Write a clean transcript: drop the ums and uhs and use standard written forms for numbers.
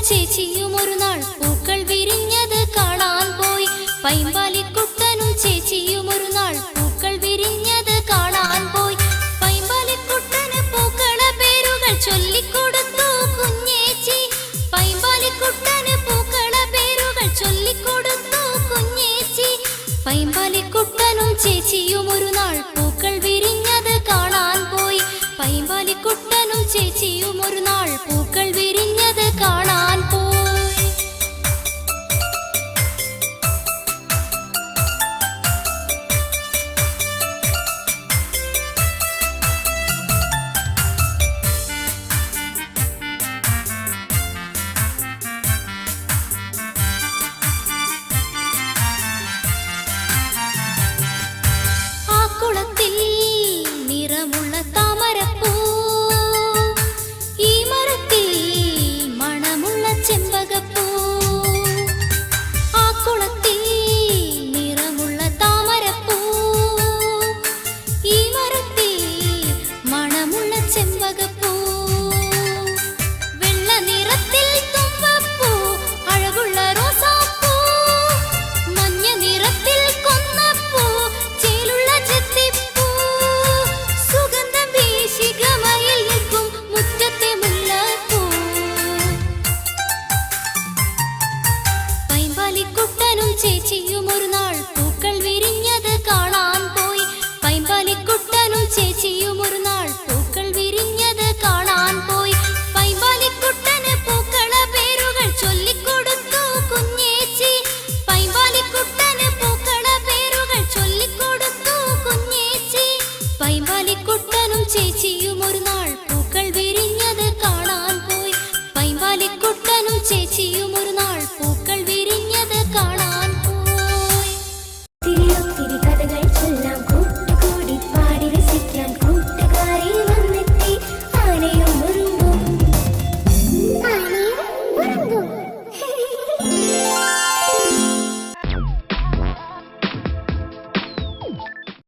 ചേച്ചിയും ഒരു നാൾ പൂക്കൾ വിരിഞ്ഞത് കാണാൻ പോയി. പൈമ്പാലിക്കുട്ടനും ചേച്ചിയും ഒരു നാൾ പൂക്കൾ വിരിഞ്ഞത് കാണാൻ പോയി. പൈമ്പാലിക്കുട്ടന് പൂക്കള പേരുകൾ ചൊല്ലിക്കൊടുത്തു കുഞ്ഞേച്ചി. പൈമ്പാലിക്കുട്ടന് പൂക്കള പേരുകൾ ചൊല്ലിക്കൊടുത്തു കുഞ്ഞേച്ചി. പൈമ്പാലിക്കുട്ടനും ചേച്ചിയും ഒരു നാൾ പൂക്കൾ വിരിഞ്ഞത് കാണാൻ പോയി. പൈമ്പാലിക്കുട്ടനും ചേച്ചിയും ഒരു നാൾ പൂക്കൾ വിരിഞ്ഞത് കാണാൻ